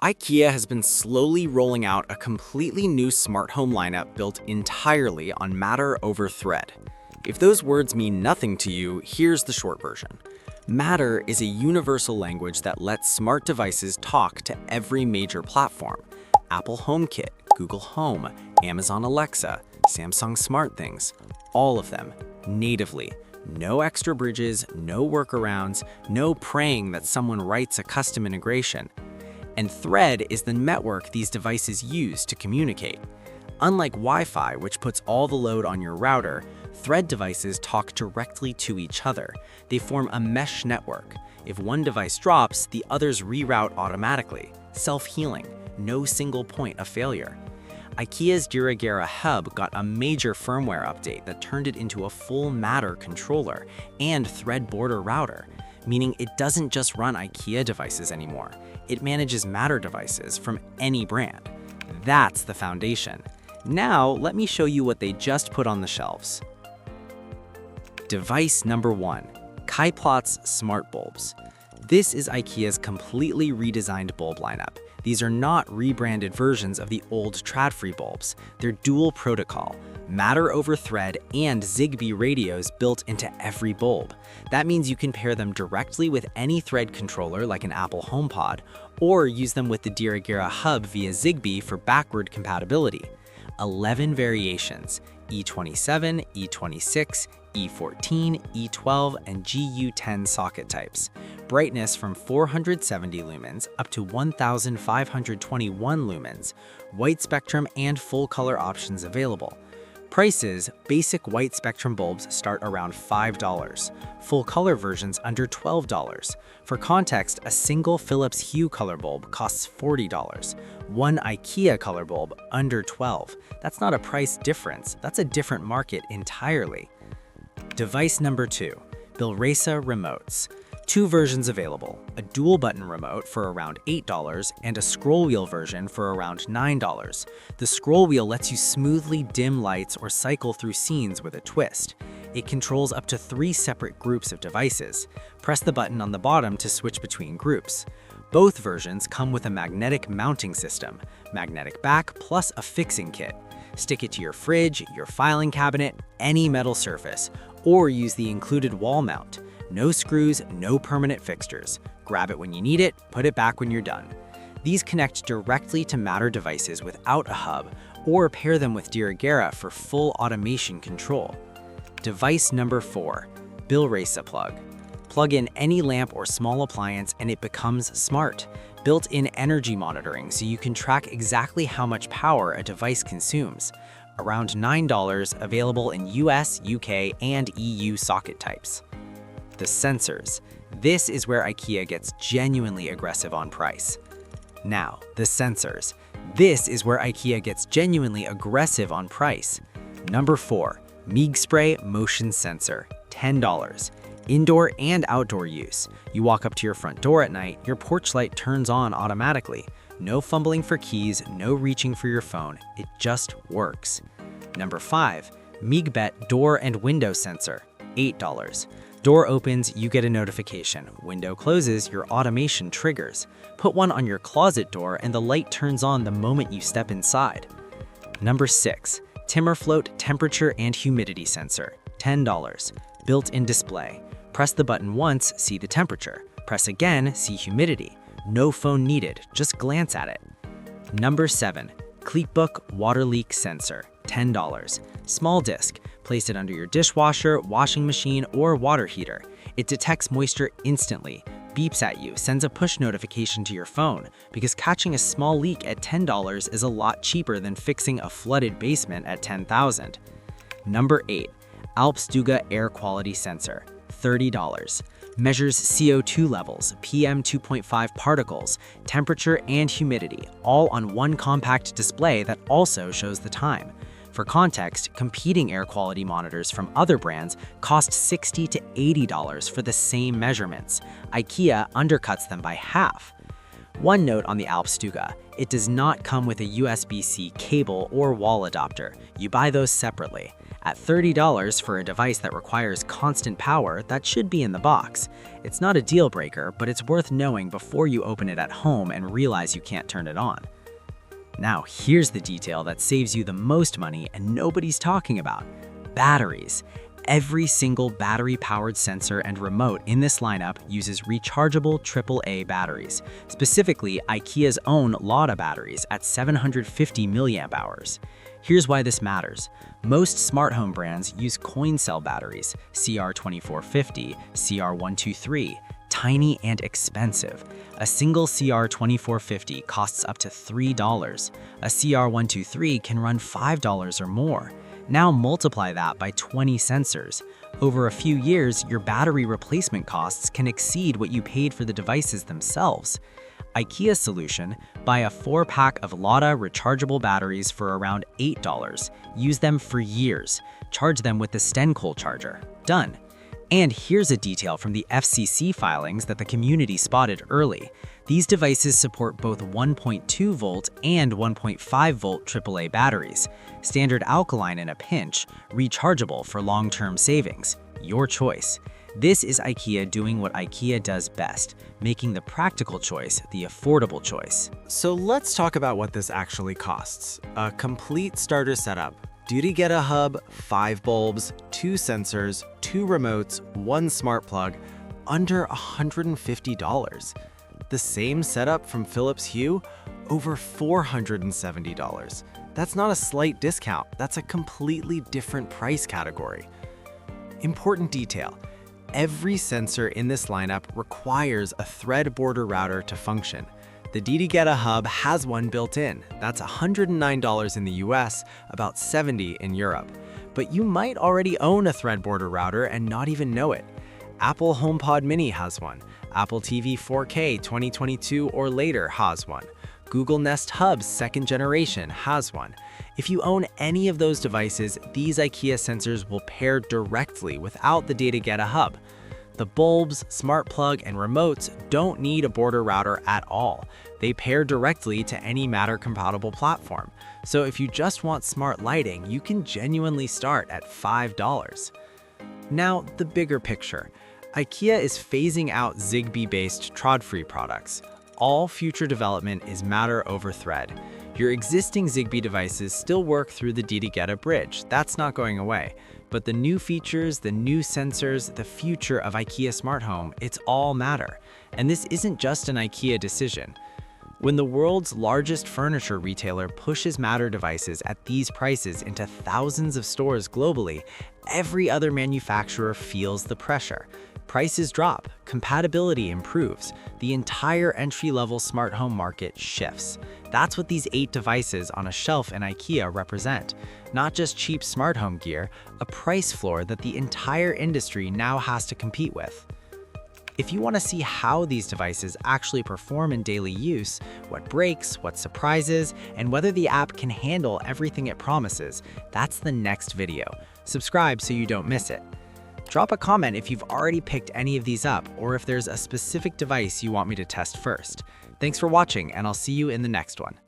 IKEA has been slowly rolling out a completely new smart home lineup built entirely on Matter over Thread. If those words mean nothing to you, here's the short version. Matter is a universal language that lets smart devices talk to every major platform. Apple HomeKit, Google Home, Amazon Alexa, Samsung SmartThings, all of them, natively. No extra bridges, no workarounds, no praying that someone writes a custom integration. And Thread is the network these devices use to communicate. Unlike Wi-Fi, which puts all the load on your router, Thread devices talk directly to each other. They form a mesh network. If one device drops, the others reroute automatically. Self-healing, no single point of failure. IKEA's Dirigera hub got a major firmware update that turned it into a full Matter controller and Thread border router, meaning it doesn't just run IKEA devices anymore. It manages Matter devices from any brand. That's the foundation. Now, let me show you what they just put on the shelves. Device number 1, Kaiplot's Smart Bulbs. This is IKEA's completely redesigned bulb lineup. These are not rebranded versions of the old Tradfree bulbs. They're dual protocol, Matter over Thread, and Zigbee radios built into every bulb. That means you can pair them directly with any Thread controller like an Apple HomePod, or use them with the Dirigera hub via Zigbee for backward compatibility. 11 variations, E27, E26, E14, E12, and GU10 socket types. Brightness from 470 lumens up to 1521 lumens. White spectrum and full color options available. Prices: basic white spectrum bulbs start around $5. Full color versions under $12. For context, a single Philips Hue color bulb costs $40. One IKEA color bulb under $12. That's not a price difference, that's a different market entirely. Device number 2, Bilresa remotes. 2 versions available, a dual button remote for around $8 and a scroll wheel version for around $9. The scroll wheel lets you smoothly dim lights or cycle through scenes with a twist. It controls up to 3 separate groups of devices. Press the button on the bottom to switch between groups. Both versions come with a magnetic mounting system, magnetic back plus a fixing kit. Stick it to your fridge, your filing cabinet, any metal surface, or use the included wall mount. No screws, no permanent fixtures. Grab it when you need it, put it back when you're done. These connect directly to Matter devices without a hub, or pair them with Dirigera for full automation control. Device number 4, Bilresa plug. Plug in any lamp or small appliance and it becomes smart. Built-in energy monitoring so you can track exactly how much power a device consumes. Around $9, available in US, UK, and EU socket types. The sensors. This is where IKEA gets genuinely aggressive on price. Now, the sensors. This is where IKEA gets genuinely aggressive on price. Number 4, MeegSpray Motion Sensor, $10. Indoor and outdoor use. You walk up to your front door at night, your porch light turns on automatically. No fumbling for keys, no reaching for your phone. It just works. Number 5, MeegBet Door and Window Sensor, $8. Door opens, you get a notification. Window closes, your automation triggers. Put one on your closet door and the light turns on the moment you step inside. Number 6, Timmerfloat Temperature and Humidity Sensor, $10. Built-in display. Press the button once, see the temperature. Press again, see humidity. No phone needed, just glance at it. Number 7, Cleatbook Water Leak Sensor, $10. Small disc. Place it under your dishwasher, washing machine, or water heater. It detects moisture instantly, beeps at you, sends a push notification to your phone, because catching a small leak at $10 is a lot cheaper than fixing a flooded basement at $10,000. Number 8, Alpstuga Air Quality Sensor, $30. Measures CO2 levels, PM 2.5 particles, temperature, and humidity, all on one compact display that also shows the time. For context, competing air quality monitors from other brands cost $60 to $80 for the same measurements. IKEA undercuts them by half. One note on the Alpstuga, it does not come with a USB-C cable or wall adapter. You buy those separately. At $30 for a device that requires constant power, that should be in the box. It's not a deal breaker, but it's worth knowing before you open it at home and realize you can't turn it on. Now, here's the detail that saves you the most money and nobody's talking about: batteries. Every single battery-powered sensor and remote in this lineup uses rechargeable AAA batteries, specifically IKEA's own Lauda batteries at 750 mAh. Here's why this matters. Most smart home brands use coin cell batteries, CR2450, CR123, tiny and expensive. A single CR2450 costs up to $3. A CR123 can run $5 or more. Now multiply that by 20 sensors. Over a few years, your battery replacement costs can exceed what you paid for the devices themselves. IKEA's solution: buy a 4-pack of Lauda rechargeable batteries for around $8. Use them for years. Charge them with the Stencoal charger. Done. And here's a detail from the FCC filings that the community spotted early. These devices support both 1.2 volt and 1.5 volt AAA batteries. Standard alkaline in a pinch, rechargeable for long-term savings. Your choice. This is IKEA doing what IKEA does best, making the practical choice the affordable choice. So let's talk about what this actually costs. A complete starter setup. Duty get a hub, 5 bulbs, 2 sensors, 2 remotes, 1 smart plug, under $150. The same setup from Philips Hue, over $470. That's not a slight discount, that's a completely different price category. Important detail: every sensor in this lineup requires a thread border router to function. The DD-Geta hub has one built in. That's $109 in the US, about $70 in Europe. But you might already own a thread border router and not even know it. Apple HomePod Mini has one. Apple TV 4K 2022 or later has one. Google Nest Hub's 2nd generation has one. If you own any of those devices, these IKEA sensors will pair directly without the DD-Geta hub. The bulbs, smart plug, and remotes don't need a border router at all. They pair directly to any Matter-compatible platform. So if you just want smart lighting, you can genuinely start at $5. Now, the bigger picture. IKEA is phasing out Zigbee-based Tråd-free products. All future development is Matter over Thread. Your existing Zigbee devices still work through the DD-Geta bridge. That's not going away. But the new features, the new sensors, the future of IKEA Smart Home, it's all Matter. And this isn't just an IKEA decision. When the world's largest furniture retailer pushes Matter devices at these prices into thousands of stores globally, every other manufacturer feels the pressure. Prices drop, compatibility improves, the entire entry-level smart home market shifts. That's what these 8 devices on a shelf in IKEA represent. Not just cheap smart home gear, a price floor that the entire industry now has to compete with. If you want to see how these devices actually perform in daily use, what breaks, what surprises, and whether the app can handle everything it promises, that's the next video. Subscribe so you don't miss it. Drop a comment if you've already picked any of these up, or if there's a specific device you want me to test first. Thanks for watching, and I'll see you in the next one.